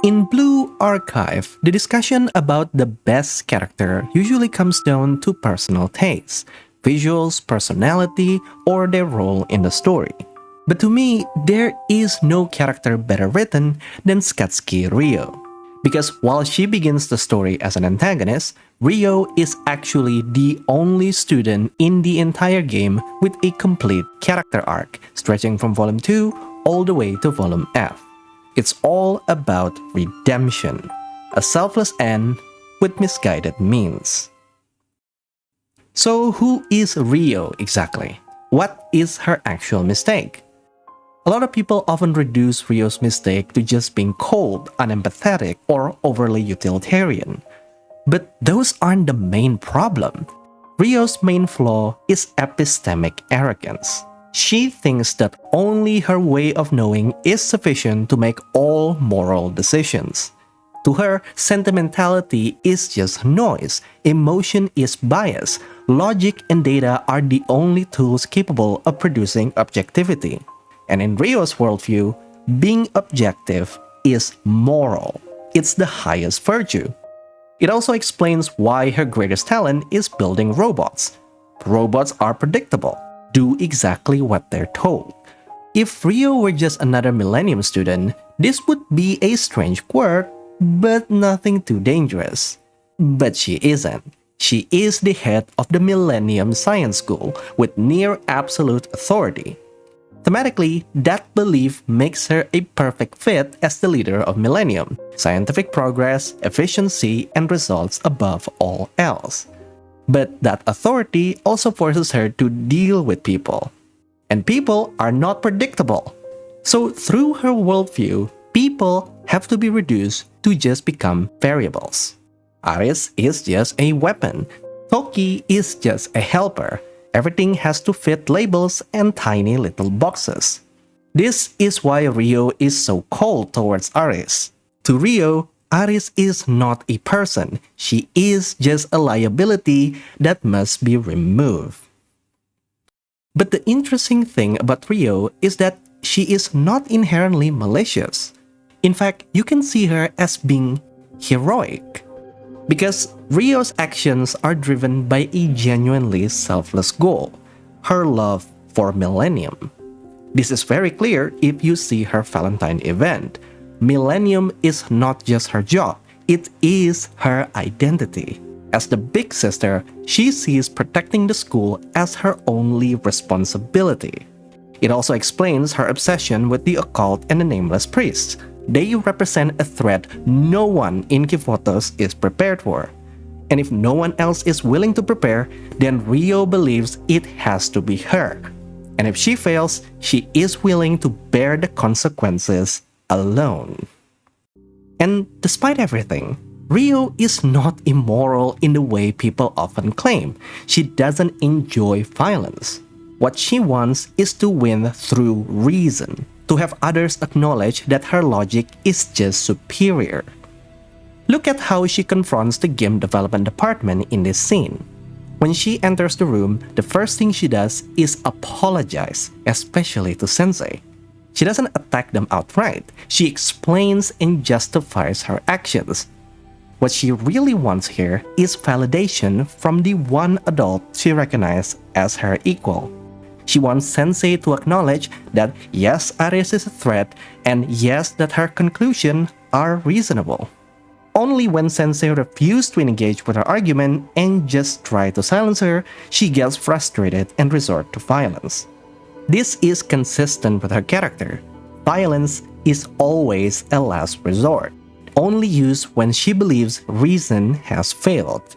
In Blue Archive, the discussion about the best character usually comes down to personal taste, visuals, personality, or their role in the story. But to me, there is no character better written than Tsukatsuki Rio. Because while she begins the story as an antagonist, Rio is actually the only student in the entire game with a complete character arc, stretching from Volume 2 all the way to Volume F. It's all about redemption, a selfless end with misguided means. So who is Rio exactly? What is her actual mistake? A lot of people often reduce Rio's mistake to just being cold, unempathetic, or overly utilitarian. But those aren't the main problem. Rio's main flaw is epistemic arrogance. She thinks that only her way of knowing is sufficient to make all moral decisions. To her, sentimentality is just noise, emotion is bias, logic and data are the only tools capable of producing objectivity. And in Rio's worldview, being objective is moral. It's the highest virtue. It also explains why her greatest talent is building robots. Robots are predictable, do exactly what they're told. If Rio were just another Millennium student, this would be a strange quirk, but nothing too dangerous. But she isn't. She is the head of the Millennium Science School with near absolute authority. Thematically, that belief makes her a perfect fit as the leader of Millennium, scientific progress, efficiency, and results above all else. But that authority also forces her to deal with people. And people are not predictable. So through her worldview, people have to be reduced to just become variables. Aris is just a weapon. Toki is just a helper. Everything has to fit labels and tiny little boxes. This is why Rio is so cold towards Aris. To Rio, Aris is not a person. She is just a liability that must be removed. But the interesting thing about Rio is that she is not inherently malicious. In fact, you can see her as being heroic. Because Rio's actions are driven by a genuinely selfless goal, her love for Millennium. This is very clear if you see her Valentine event. Millennium is not just her job, it is her identity. As the big sister, she sees protecting the school as her only responsibility. It also explains her obsession with the occult and the nameless priests. They represent a threat no one in Kivotos is prepared for. And if no one else is willing to prepare, then Rio believes it has to be her. And if she fails, she is willing to bear the consequences alone. And despite everything, Rio is not immoral in the way people often claim. She doesn't enjoy violence. What she wants is to win through reason, to have others acknowledge that her logic is just superior. Look at how she confronts the game development department in this scene. When she enters the room, the first thing she does is apologize, especially to Sensei. She doesn't attack them outright. She explains and justifies her actions. What she really wants here is validation from the one adult she recognizes as her equal. She wants Sensei to acknowledge that yes, Aris is a threat, and yes, that her conclusions are reasonable. Only when Sensei refuses to engage with her argument and just try to silence her, she gets frustrated and resorts to violence. This is consistent with her character. Violence is always a last resort, only used when she believes reason has failed.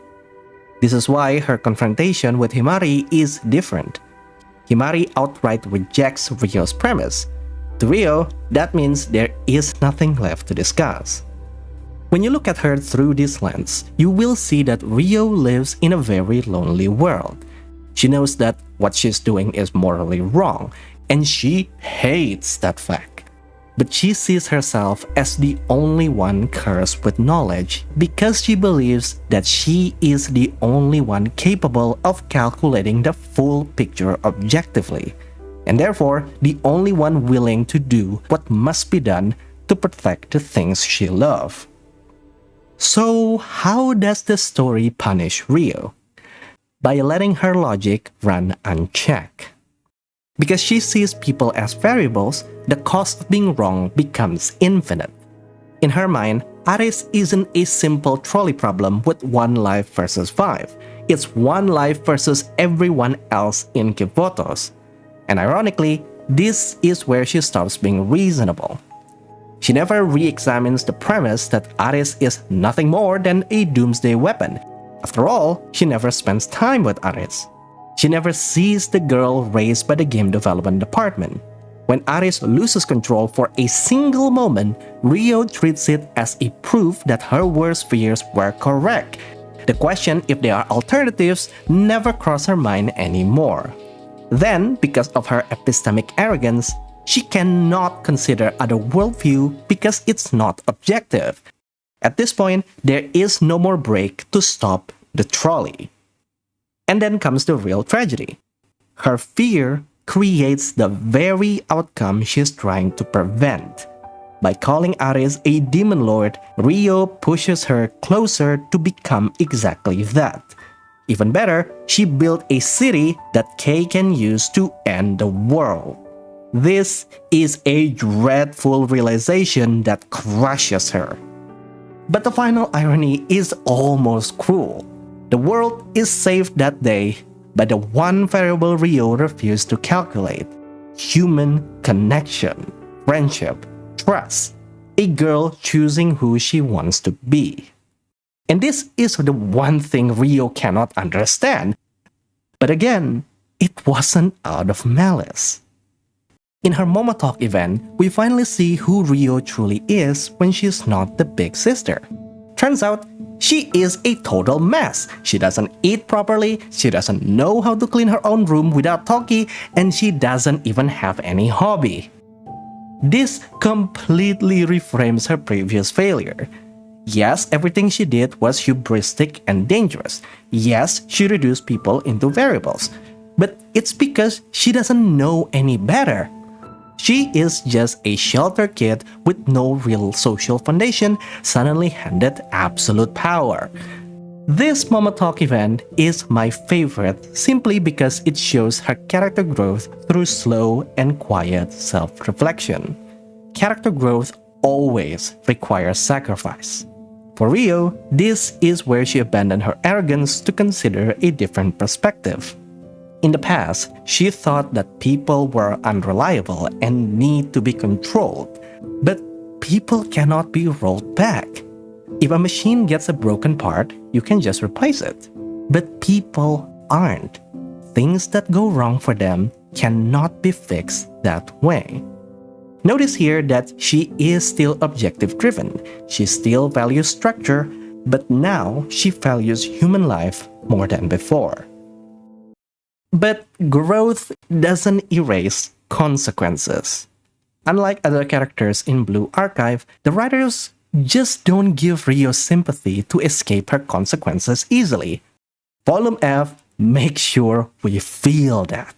This is why her confrontation with Himari is different. Himari outright rejects Rio's premise. To Rio, that means there is nothing left to discuss. When you look at her through this lens, you will see that Rio lives in a very lonely world. She knows that what she's doing is morally wrong, and she hates that fact. But she sees herself as the only one cursed with knowledge because she believes that she is the only one capable of calculating the full picture objectively, and therefore the only one willing to do what must be done to protect the things she loves. So, how does the story punish Rio? By letting her logic run unchecked. Because she sees people as variables, the cost of being wrong becomes infinite. In her mind, Aris isn't a simple trolley problem with one life versus 5. It's one life versus everyone else in Kivotos. And ironically, this is where she stops being reasonable. She never re-examines the premise that Aris is nothing more than a doomsday weapon. After all, she never spends time with Aris. She never sees the girl raised by the game development department. When Aris loses control for a single moment, Rio treats it as a proof that her worst fears were correct. The question if there are alternatives never crossed her mind anymore. Then, because of her epistemic arrogance, she cannot consider other worldview because it's not objective. At this point, there is no more brake to stop the trolley. And then comes the real tragedy. Her fear creates the very outcome she's trying to prevent. By calling Aris a demon lord, Rio pushes her closer to become exactly that. Even better, she built a city that Kei can use to end the world. This is a dreadful realization that crushes her. But the final irony is almost cruel. The world is saved that day by the one variable Rio refused to calculate: human connection, friendship, trust, a girl choosing who she wants to be. And this is the one thing Rio cannot understand. But again, it wasn't out of malice. In her Momo Talk event, we finally see who Rio truly is when she's not the big sister. Turns out, she is a total mess. She doesn't eat properly, she doesn't know how to clean her own room without Toki, and she doesn't even have any hobby. This completely reframes her previous failure. Yes, everything she did was hubristic and dangerous. Yes, she reduced people into variables. But it's because she doesn't know any better. She is just a sheltered kid with no real social foundation, suddenly handed absolute power. This Momo Talk event is my favorite simply because it shows her character growth through slow and quiet self-reflection. Character growth always requires sacrifice. For Rio, this is where she abandoned her arrogance to consider a different perspective. In the past, she thought that people were unreliable and need to be controlled. But people cannot be rolled back. If a machine gets a broken part, you can just replace it. But people aren't. Things that go wrong for them cannot be fixed that way. Notice here that she is still objective-driven. She still values structure, but now she values human life more than before. But growth doesn't erase consequences. Unlike other characters in Blue Archive, the writers just don't give Rio sympathy to escape her consequences easily. Volume F makes sure we feel that.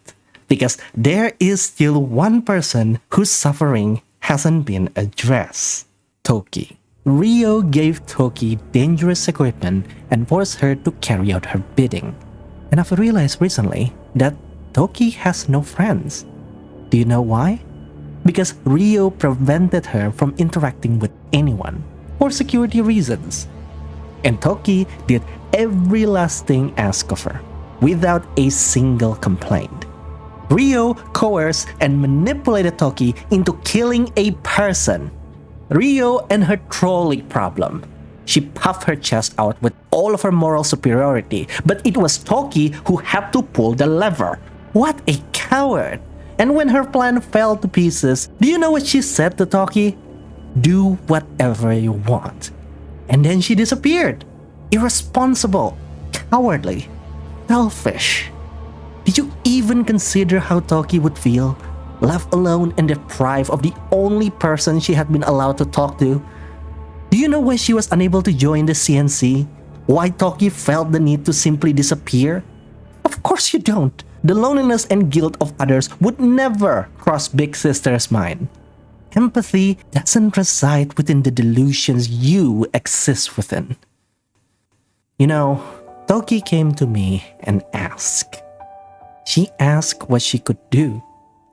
Because there is still one person whose suffering hasn't been addressed: Toki. Rio gave Toki dangerous equipment and forced her to carry out her bidding. And I've realized recently that Toki has no friends. Do you know why? Because Rio prevented her from interacting with anyone for security reasons. And Toki did every last thing asked of her, without a single complaint. Rio coerced and manipulated Toki into killing a person. Rio and her trolley problem. She puffed her chest out with all of her moral superiority, but it was Toki who had to pull the lever. What a coward! And when her plan fell to pieces, do you know what she said to Toki? Do whatever you want. And then she disappeared. Irresponsible, cowardly, selfish. Did you even consider how Toki would feel, left alone and deprived of the only person she had been allowed to talk to? Do you know why she was unable to join the CNC? Why Toki felt the need to simply disappear? Of course you don't. The loneliness and guilt of others would never cross Big Sister's mind. empathy doesn't reside within the delusions you exist within. You know, Toki came to me and asked. She asked what she could do,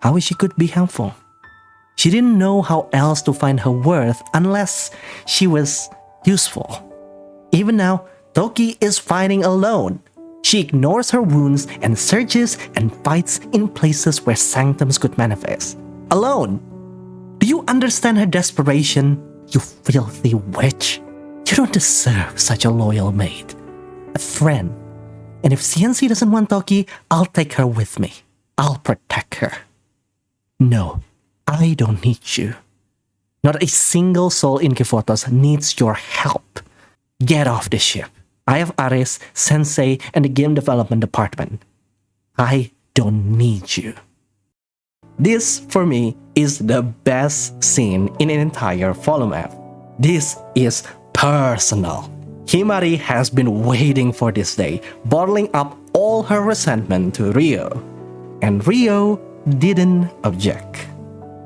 how she could be helpful. She didn't know how else to find her worth unless she was useful. Even now, Toki is fighting alone. She ignores her wounds and searches and fights in places where sanctums could manifest. Alone. Do you understand her desperation, you filthy witch? You don't deserve such a loyal mate. A friend. And if CNC doesn't want Toki, I'll take her with me. I'll protect her. No, I don't need you. Not a single soul in Kifotos needs your help. Get off the ship. I have Aris, Sensei, and the game development department. I don't need you. This, for me, is the best scene in an entire volume F. This is personal. Himari has been waiting for this day, bottling up all her resentment to Rio. And Rio didn't object.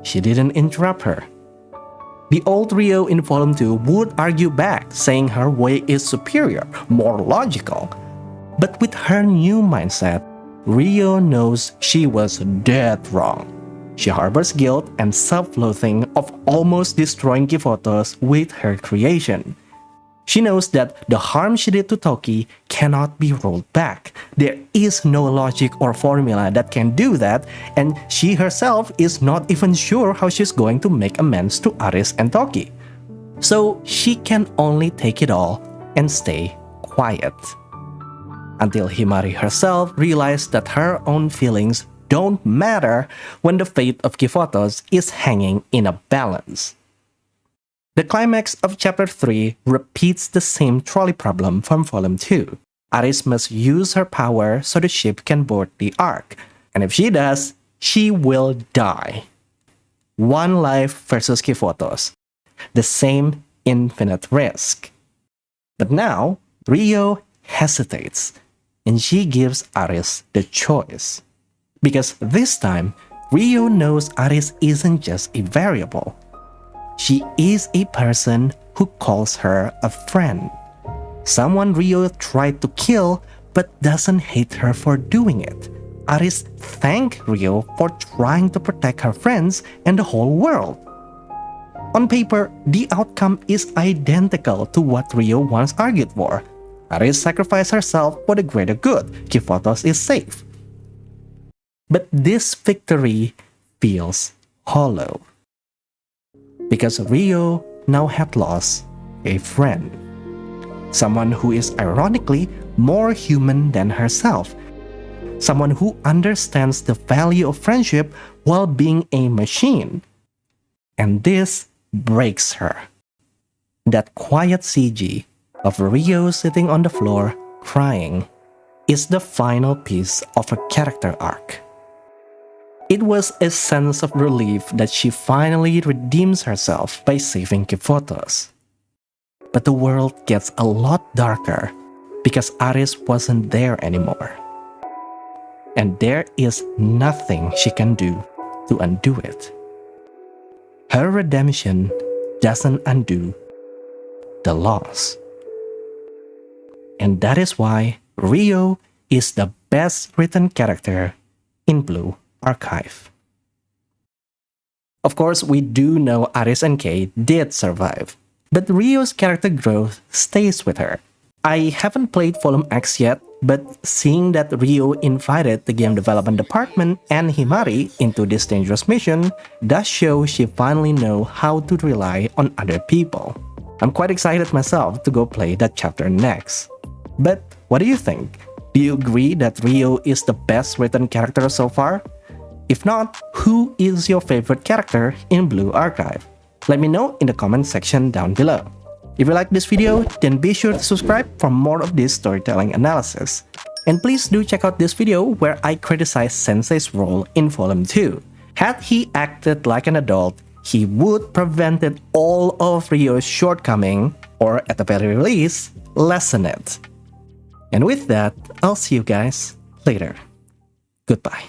She didn't interrupt her. The old Rio in Volume 2 would argue back, saying her way is superior, more logical. But with her new mindset, Rio knows she was dead wrong. She harbors guilt and self-loathing of almost destroying Kifotos with her creation. She knows that the harm she did to Toki cannot be rolled back. There is no logic or formula that can do that, and she herself is not even sure how she's going to make amends to Aris and Toki. So she can only take it all and stay quiet. Until Himari herself realized that her own feelings don't matter when the fate of Kifotos is hanging in a balance. The climax of Chapter 3 repeats the same trolley problem from Volume 2. Aris must use her power so the ship can board the Ark, and if she does, she will die. One life versus Kifotos. The same infinite risk. But now, Rio hesitates, and she gives Aris the choice. Because this time, Rio knows Aris isn't just a variable. She is a person who calls her a friend. Someone Rio tried to kill but doesn't hate her for doing it. Aris thanked Rio for trying to protect her friends and the whole world. On paper, the outcome is identical to what Rio once argued for. Aris sacrificed herself for the greater good. Kifotos is safe. But this victory feels hollow. Because Rio now had lost a friend. Someone who is ironically more human than herself. Someone who understands the value of friendship while being a machine. And this breaks her. That quiet CG of Rio sitting on the floor crying is the final piece of her character arc. It was a sense of relief that she finally redeems herself by saving Kifotos. But the world gets a lot darker because Aris wasn't there anymore. And there is nothing she can do to undo it. Her redemption doesn't undo the loss. And that is why Rio is the best written character in Blue Archive. Of course, we do know Aris and Kay did survive, but Rio's character growth stays with her. I haven't played Volume X yet, but seeing that Rio invited the game development department and Himari into this dangerous mission does show she finally knows how to rely on other people. I'm quite excited myself to go play that chapter next. But what do you think? Do you agree that Rio is the best written character so far? If not, who is your favorite character in Blue Archive? Let me know in the comment section down below. If you like this video, then be sure to subscribe for more of this storytelling analysis. And please do check out this video where I criticize Sensei's role in Volume 2. Had he acted like an adult, he would prevented all of Rio's shortcoming, or at the very least, lessen it. And with that, I'll see you guys later. Goodbye.